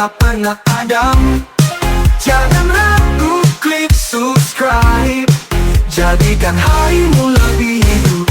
tak pernah padam. Jangan ragu, klik subscribe, jadikan harimu lebih hidup.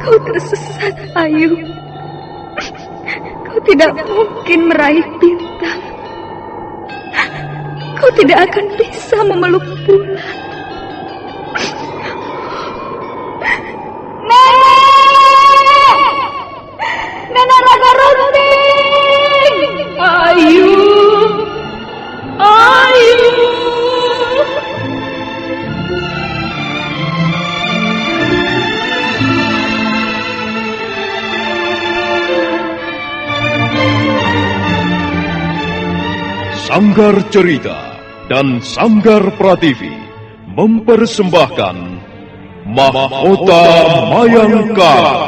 Kau tersesat, Ayu. Kau tidak mungkin meraih bintang. Kau tidak akan bisa memeluk bulan. Nenek Raga Runting! Ayu! Sanggar Cerita dan Sanggar Prativi mempersembahkan Mahkota Mayangkara.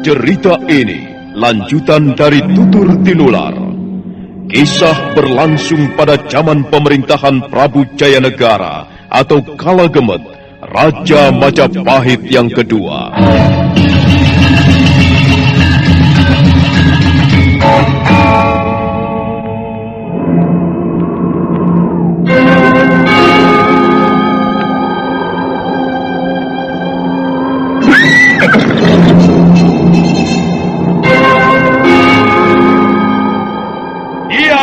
Cerita ini lanjutan dari Tutur Tinular. Kisah berlangsung pada zaman pemerintahan Prabu Jayanegara atau Kala Gemet, Raja Majapahit yang kedua.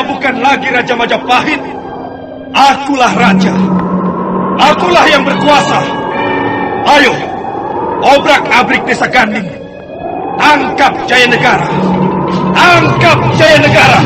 Bukan lagi Raja Majapahit. Akulah raja. Akulah yang berkuasa. Ayo, obrak-abrik desa Ganding. Tangkap Jayanegara. Tangkap Jayanegara.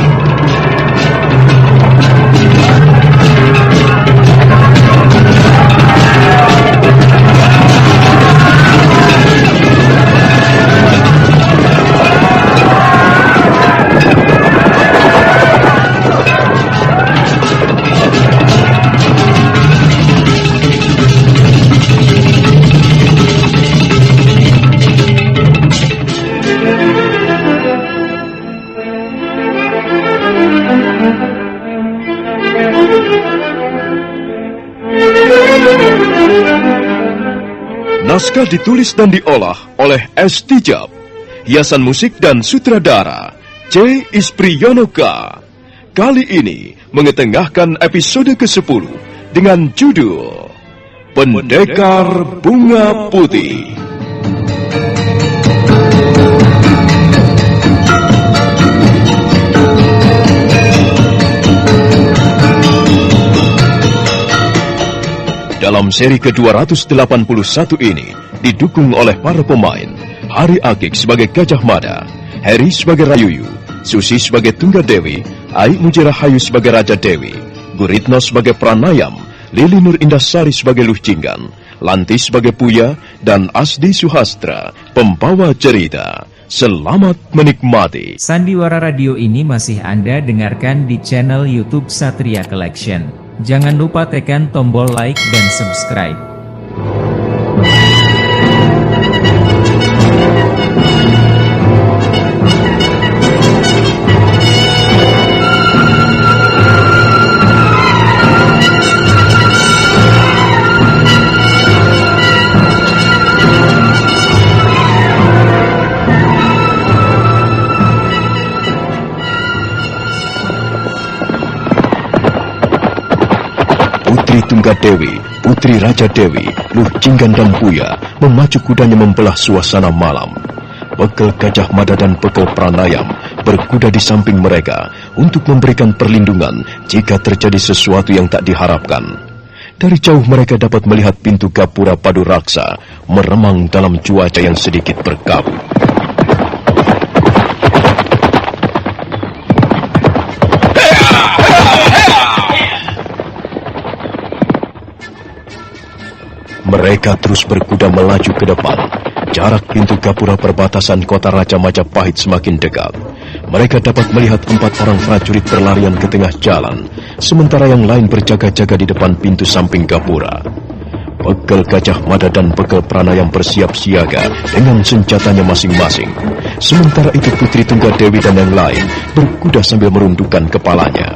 Naskah ditulis dan diolah oleh S. Tijab. Hiasan musik dan sutradara C. Ispriyonoka. Kali ini mengetengahkan episode ke-10 dengan judul Pendekar Bunga Putih. Dalam seri ke-281 ini didukung oleh para pemain Hari Agik sebagai Gajah Mada, Heri sebagai Rayuyu, Susi sebagai Tunggadewi, Ai Mujirahayu sebagai Raja Dewi, Guritno sebagai Pranayam, Lili Nur Indasari sebagai Luh Jinggan, Lanti sebagai Puya, dan Asdi Suhastra, pembawa cerita. Selamat menikmati. Sandiwara Radio ini masih Anda dengarkan di channel YouTube Satria Collection. Jangan lupa tekan tombol like dan subscribe. Putri Tunggadewi, Putri Raja Dewi, Luh Jinggan dan Puya memacu kudanya membelah suasana malam. Pekel Gajah Mada dan Pekel Pranayam berkuda di samping mereka untuk memberikan perlindungan jika terjadi sesuatu yang tak diharapkan. Dari jauh mereka dapat melihat pintu gapura Padu Raksa meremang dalam cuaca yang sedikit berkabut. Mereka terus berkuda melaju ke depan. Jarak pintu gapura perbatasan kota Raja Majapahit semakin dekat. Mereka dapat melihat 4 orang prajurit berlarian ke tengah jalan, sementara yang lain berjaga-jaga di depan pintu samping gapura. Pegel Gajah Mada dan Pegel Pranayam bersiap siaga dengan senjatanya masing-masing. Sementara itu Putri Tunggadewi dan yang lain berkuda sambil merundukkan kepalanya.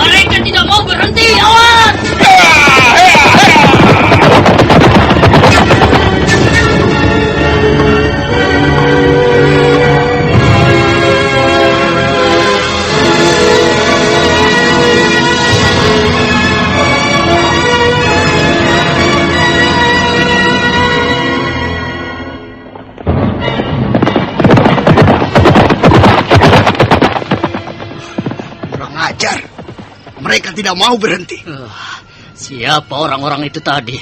Mereka tidak mau berhenti, awas! Mereka tidak mau berhenti. Siapa orang-orang itu tadi?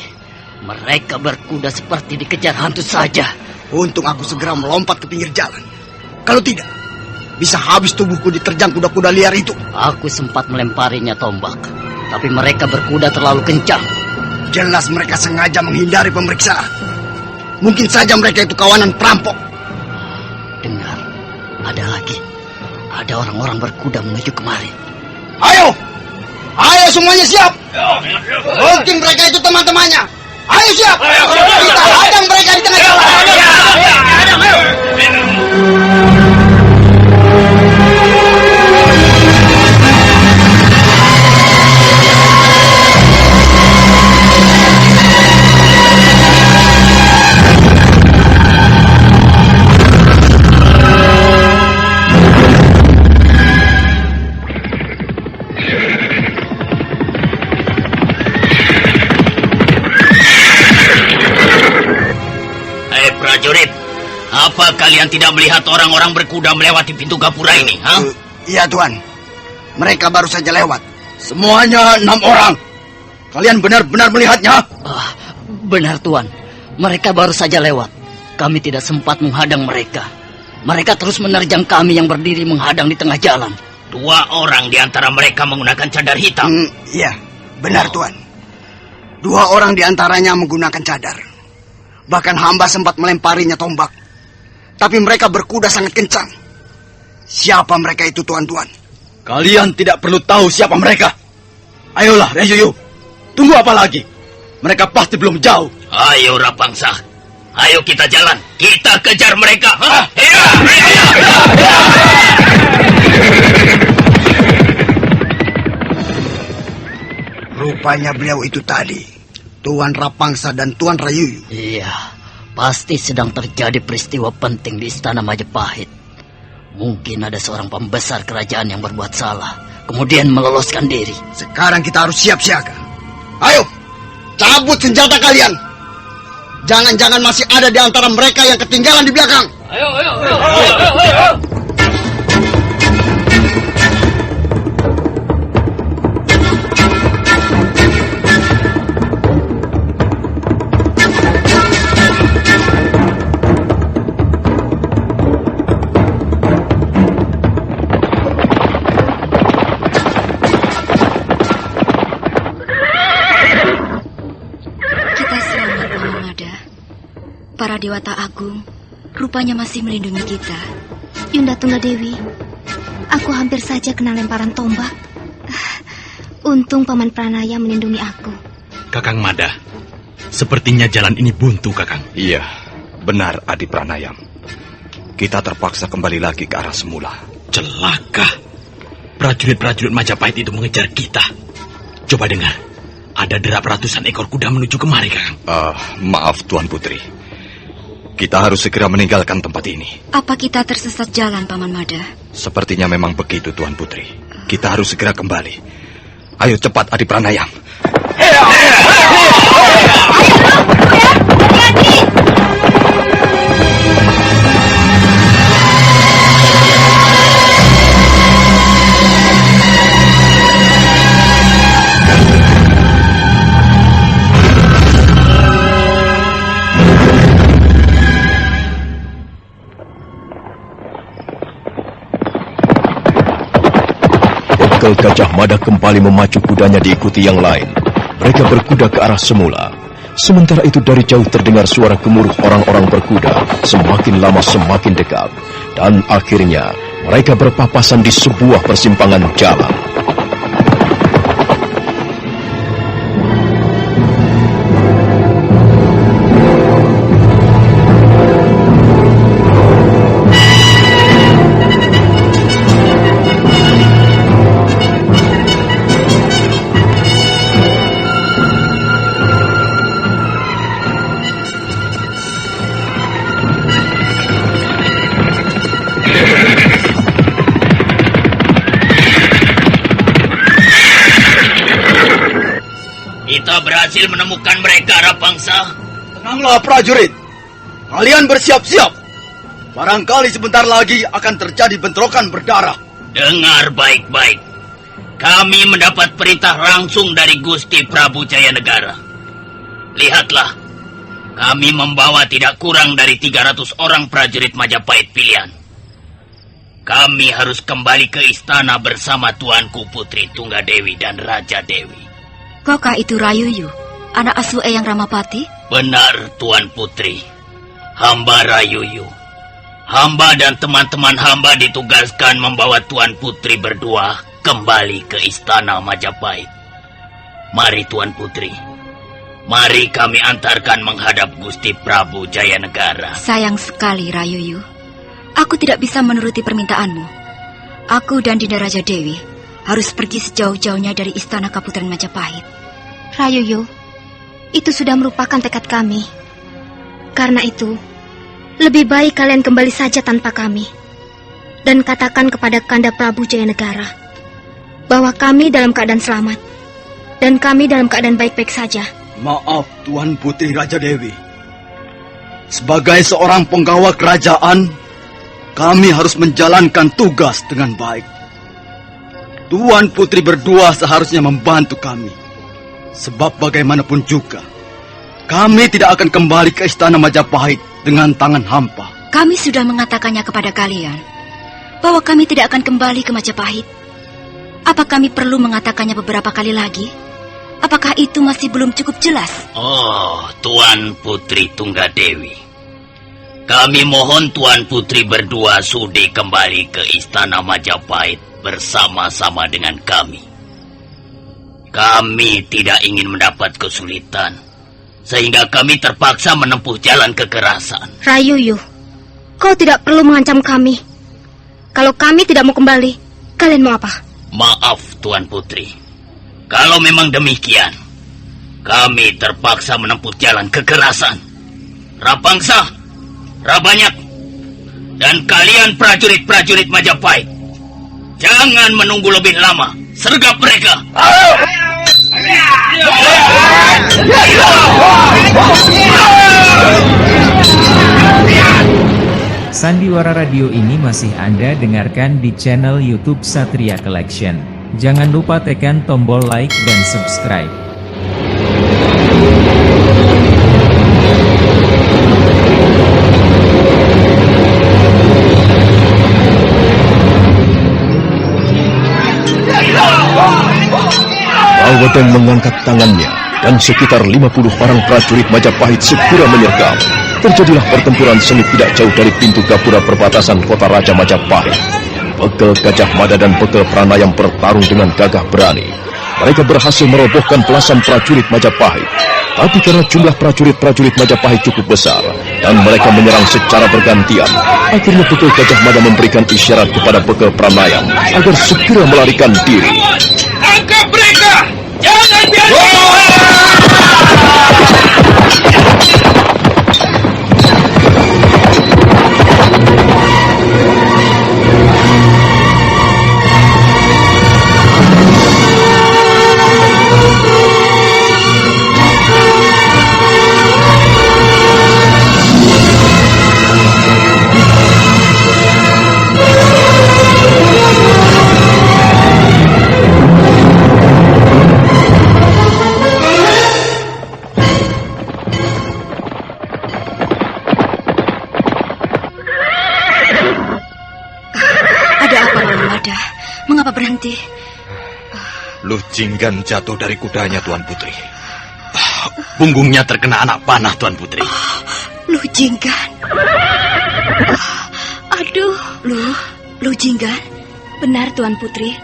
Mereka berkuda seperti dikejar hantu saja. Untung aku segera melompat ke pinggir jalan. Kalau tidak, bisa habis tubuhku diterjang kuda-kuda liar itu. Aku sempat melemparinya tombak, tapi mereka berkuda terlalu kencang. Jelas mereka sengaja menghindari pemeriksaan. Mungkin saja mereka itu kawanan perampok. Dengar, ada lagi. Ada orang-orang berkuda menuju kemari. Ayo! Ayo semuanya siap! Mungkin mereka itu teman-temannya. Ayo siap! Kita hadang mereka di tengah jalan. Prajurit, apa kalian tidak melihat orang-orang berkuda melewati pintu gapura ini? Iya Tuan, mereka baru saja lewat. Semuanya 6 orang. Kalian benar-benar melihatnya? Benar Tuan, mereka baru saja lewat. Kami tidak sempat menghadang mereka. Mereka terus menerjang kami yang berdiri menghadang di tengah jalan. 2 orang di antara mereka menggunakan cadar hitam. Iya, benar Tuan. 2 orang di antaranya menggunakan cadar. Bahkan hamba sempat melemparinya tombak. Tapi mereka berkuda sangat kencang. Siapa mereka itu tuan-tuan? Kalian tidak perlu tahu siapa mereka. Ayolah Rayuyu, tunggu apa lagi? Mereka pasti belum jauh. Ayo Rapangsah, ayo kita jalan. Kita kejar mereka. Rupanya beliau itu tadi Tuan Rapangsa dan Tuan Rayuyu. Iya, pasti sedang terjadi peristiwa penting di Istana Majapahit. Mungkin ada seorang pembesar kerajaan yang berbuat salah, kemudian meloloskan diri. Sekarang kita harus siap siaga. Ayo, cabut senjata kalian. Jangan-jangan masih ada di antara mereka yang ketinggalan di belakang. Ayo. Para Dewata Agung rupanya masih melindungi kita. Yunda Tunggadewi, aku hampir saja kena lemparan tombak. Untung Paman Pranaya melindungi aku. Kakang Mada, sepertinya jalan ini buntu, Kakang. Iya, benar Adi Pranayam. Kita terpaksa kembali lagi ke arah semula. Celaka. Prajurit-prajurit Majapahit itu mengejar kita. Coba dengar, ada derap ratusan ekor kuda menuju kemari, Kakang. Maaf Tuan Putri. Kita harus segera meninggalkan tempat ini. Apa kita tersesat jalan, Paman Mada? Sepertinya memang begitu, Tuan Putri. Kita harus segera kembali. Ayo cepat, Adi Pranayam. Bekel Gajah Mada kembali memacu kudanya diikuti yang lain. Mereka berkuda ke arah semula. Sementara itu dari jauh terdengar suara gemuruh orang-orang berkuda, semakin lama semakin dekat. Dan akhirnya mereka berpapasan di sebuah persimpangan jalan. Kita berhasil menemukan mereka, Rapangsa. Tenanglah prajurit. Kalian bersiap-siap. Barangkali sebentar lagi akan terjadi bentrokan berdarah. Dengar baik-baik. Kami mendapat perintah langsung dari Gusti Prabu Jayanegara. Lihatlah. Kami membawa tidak kurang dari 300 orang prajurit Majapahit pilihan. Kami harus kembali ke istana bersama Tuanku Putri Tunggadewi dan Raja Dewi. Kokah itu Rayuyu, anak asuh Eyang Ramapati? Benar, Tuan Putri. Hamba Rayuyu. Hamba dan teman-teman hamba ditugaskan membawa Tuan Putri berdua kembali ke istana Majapahit. Mari, Tuan Putri. Mari kami antarkan menghadap Gusti Prabu Jayanegara. Sayang sekali, Rayuyu. Aku tidak bisa menuruti permintaanmu. Aku dan Dinda Raja Dewi harus pergi sejauh-jauhnya dari istana Kaputen Majapahit. Rayuyu, itu sudah merupakan tekad kami. Karena itu, lebih baik kalian kembali saja tanpa kami. Dan katakan kepada Kanda Prabu Jayanegara bahwa kami dalam keadaan selamat. Dan kami dalam keadaan baik-baik saja. Maaf, Tuan Putri Raja Dewi. Sebagai seorang penggawa kerajaan, kami harus menjalankan tugas dengan baik. Tuan Putri berdua seharusnya membantu kami. Sebab bagaimanapun juga, kami tidak akan kembali ke istana Majapahit dengan tangan hampa. Kami sudah mengatakannya kepada kalian bahwa kami tidak akan kembali ke Majapahit. Apa kami perlu mengatakannya beberapa kali lagi? Apakah itu masih belum cukup jelas? Oh, Tuan Putri Tunggadewi. Kami mohon Tuan Putri berdua sudi kembali ke istana Majapahit bersama-sama dengan kami. Kami tidak ingin mendapat kesulitan, sehingga kami terpaksa menempuh jalan kekerasan. Rayuyu, kau tidak perlu mengancam kami. Kalau kami tidak mau kembali, kalian mau apa? Maaf, Tuan Putri. Kalau memang demikian, kami terpaksa menempuh jalan kekerasan. Rapangsa, Rabanyak, dan kalian prajurit-prajurit Majapahit, jangan menunggu lebih lama. Sergap mereka. Sandiwara Radio ini masih Anda dengarkan di channel YouTube Satria Collection. Jangan lupa tekan tombol like dan subscribe. Bawodeng mengangkat tangannya dan sekitar 50 orang prajurit Majapahit segera menyergap. Terjadilah pertempuran sengit tidak jauh dari pintu gapura perbatasan kota Raja Majapahit. Bekel Gajah Mada dan Bekel Pranayam bertarung dengan gagah berani. Mereka berhasil merobohkan belasan prajurit Majapahit. Tapi karena jumlah prajurit-prajurit Majapahit cukup besar dan mereka menyerang secara bergantian, akhirnya Bekel Gajah Mada memberikan isyarat kepada Bekel Pranayam agar segera melarikan diri. Angkat mereka! Jangan biarkan! Ada apa, Lalu Mada? Mengapa berhenti? Luh Jinggan jatuh dari kudanya, Tuan Putri. Punggungnya terkena anak panah, Tuan Putri. Lu Jinggan. Aduh, Lu Jinggan. Benar, Tuan Putri.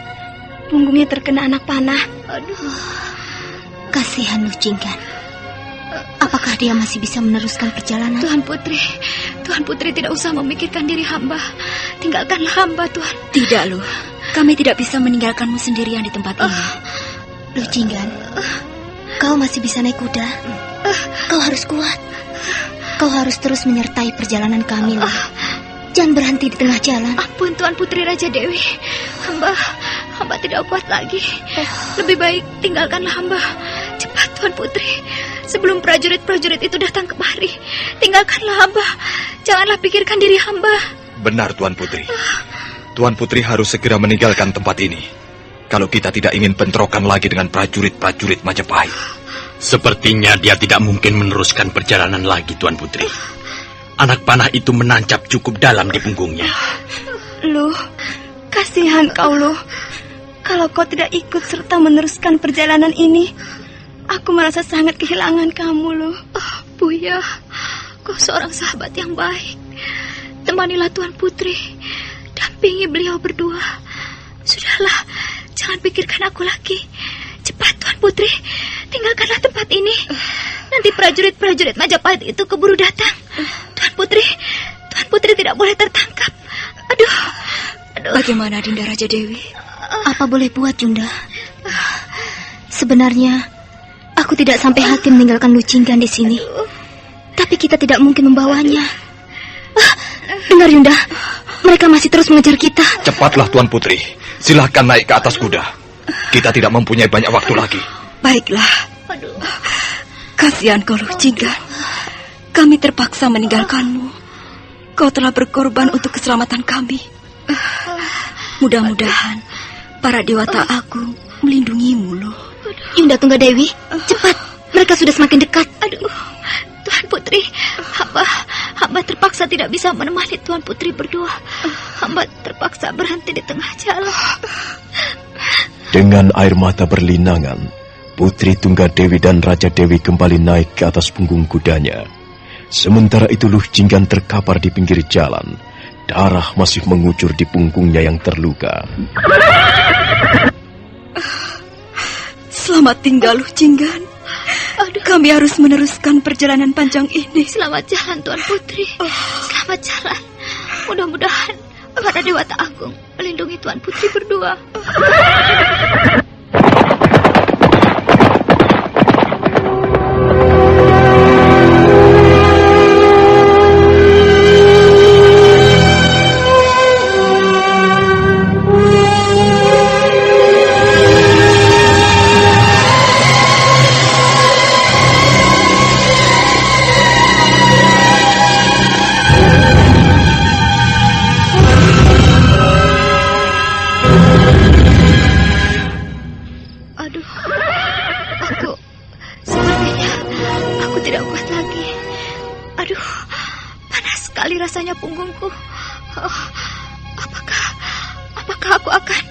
Punggungnya terkena anak panah. Aduh. Kasihan Lu Jinggan. Apakah dia masih bisa meneruskan perjalanan? Tuan Putri tidak usah memikirkan diri hamba. Tinggalkanlah hamba, Tuan. Tidak, Lu. Kami tidak bisa meninggalkanmu sendirian di tempat ini. Lu Jinggan, kau masih bisa naik kuda. Kau harus kuat. Kau harus terus menyertai perjalanan kami, Lu. Jangan berhenti di tengah jalan. Ampun, Tuan Putri Raja Dewi. Hamba tidak kuat lagi. Lebih baik tinggalkanlah hamba. Cepat, Tuan Putri. Sebelum prajurit-prajurit itu datang kemari. Tinggalkanlah hamba. Janganlah pikirkan diri hamba. Benar, Tuan Putri. Tuan Putri harus segera meninggalkan tempat ini. Kalau kita tidak ingin bentrokan lagi dengan prajurit-prajurit Majapahit. Sepertinya dia tidak mungkin meneruskan perjalanan lagi, Tuan Putri. Anak panah itu menancap cukup dalam di punggungnya. Lu, kasihan kau, Lu. Kalau kau tidak ikut serta meneruskan perjalanan ini, aku merasa sangat kehilangan kamu, Lu. Buya, kau seorang sahabat yang baik. Temanilah Tuan Putri. Dampingi beliau berdua. Sudahlah, jangan pikirkan aku lagi. Cepat, Tuan Putri. Tinggalkanlah tempat ini. Nanti prajurit-prajurit Majapahit itu keburu datang. Tuan Putri tidak boleh tertangkap. Aduh. Bagaimana Dinda Raja Dewi? Apa boleh buat, Yunda? Sebenarnya aku tidak sampai hati meninggalkan Lu Jinggan di sini. Tapi kita tidak mungkin membawanya. Dengar, Yunda. Mereka masih terus mengejar kita. Cepatlah, Tuan Putri. Silahkan naik ke atas kuda. Kita tidak mempunyai banyak waktu lagi. Baiklah. Kasihan kau, Lu Jinggan. Kami terpaksa meninggalkanmu. Kau telah berkorban untuk keselamatan kami. Mudah-mudahan para dewata agung melindungimu, Lu. Yunda Tunggadewi, cepat. Mereka sudah semakin dekat. Aduh, Tuan Putri, hamba terpaksa tidak bisa menemani Tuan Putri berdua. Hamba terpaksa berhenti di tengah jalan. Dengan air mata berlinangan, Putri Tunggadewi dan Raja Dewi kembali naik ke atas punggung kudanya. Sementara itu Luh Jinggan terkapar di pinggir jalan. Darah masih mengucur di punggungnya yang terluka. Selamat tinggal, Luh Jinggan. Kami harus meneruskan perjalanan panjang ini. Selamat jalan, Tuan Putri. Selamat jalan. Mudah-mudahan para dewata agung melindungi Tuan Putri berdua. Rasanya punggungku. Apakah aku akan...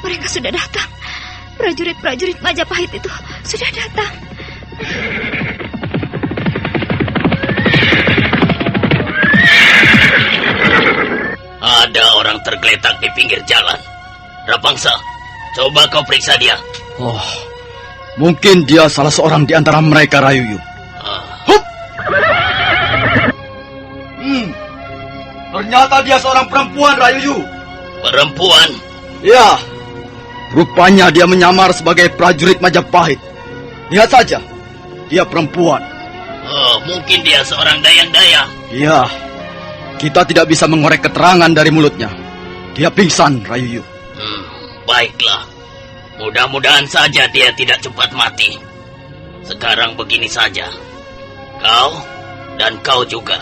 mereka sudah datang. Prajurit-prajurit Majapahit itu sudah datang. Ada orang tergeletak di pinggir jalan. Rapangsa, coba kau periksa dia. Oh, mungkin dia salah seorang di antara mereka, Rayuyu. Ternyata dia seorang perempuan, Rayuyu. Perempuan? Ya, rupanya dia menyamar sebagai prajurit Majapahit. Lihat saja, dia perempuan. Oh, mungkin dia seorang dayang-dayang. Ya, kita tidak bisa mengorek keterangan dari mulutnya. Dia pingsan, Rayuyu. Baiklah, mudah-mudahan saja dia tidak cepat mati. Sekarang begini saja, kau dan kau juga.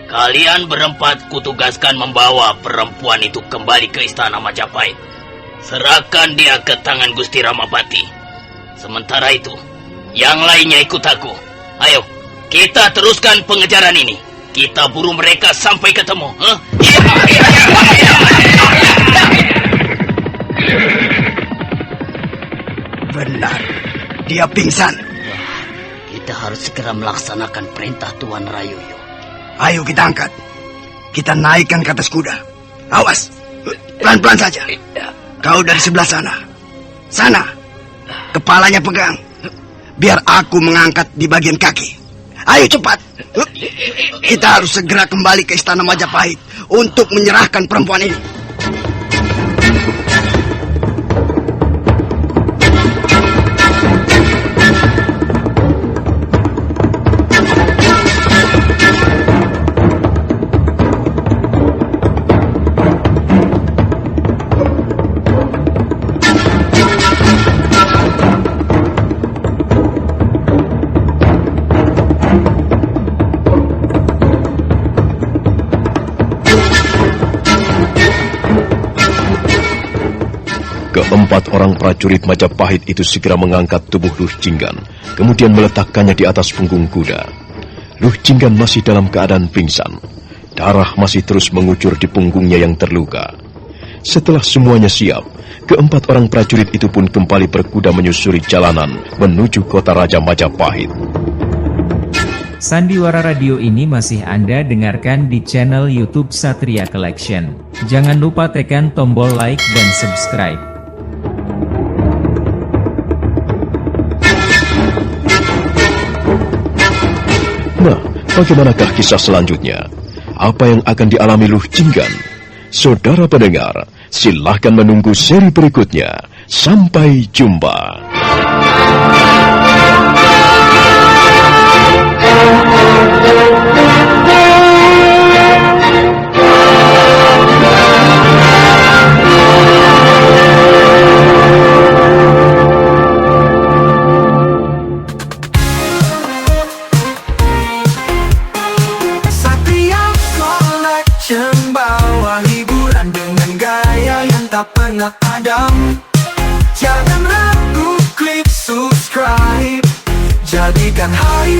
Kalian berempat kutugaskan membawa perempuan itu kembali ke istana Majapahit. Serahkan dia ke tangan Gusti Ramapati. Sementara itu, yang lainnya ikut aku. Ayo, kita teruskan pengejaran ini. Kita buru mereka sampai ketemu. Huh? Benar, dia pingsan. Kita harus segera melaksanakan perintah Tuan Rayuyu. Ayo kita angkat. Kita naikkan ke atas kuda. Awas, pelan-pelan saja. Kau dari sebelah sana. Sana, kepalanya pegang. Biar aku mengangkat di bagian kaki. Ayo cepat. Kita harus segera kembali ke istana Majapahit untuk menyerahkan perempuan ini. Keempat orang prajurit Majapahit itu segera mengangkat tubuh Luh Jinggan, kemudian meletakkannya di atas punggung kuda. Luh Jinggan masih dalam keadaan pingsan. Darah masih terus mengucur di punggungnya yang terluka. Setelah semuanya siap, keempat orang prajurit itu pun kembali berkuda menyusuri jalanan menuju kota Raja Majapahit. Sandiwara radio ini masih Anda dengarkan di channel YouTube Satria Collection. Jangan lupa tekan tombol like dan subscribe. Nah, bagaimanakah kisah selanjutnya? Apa yang akan dialami Luh Jinggan? Saudara pendengar, silahkan menunggu seri berikutnya. Sampai jumpa. Satria Collection bawa hiburan dengan gaya yang tak pernah padam. Jangan ragu, klik subscribe. Jadikan harimu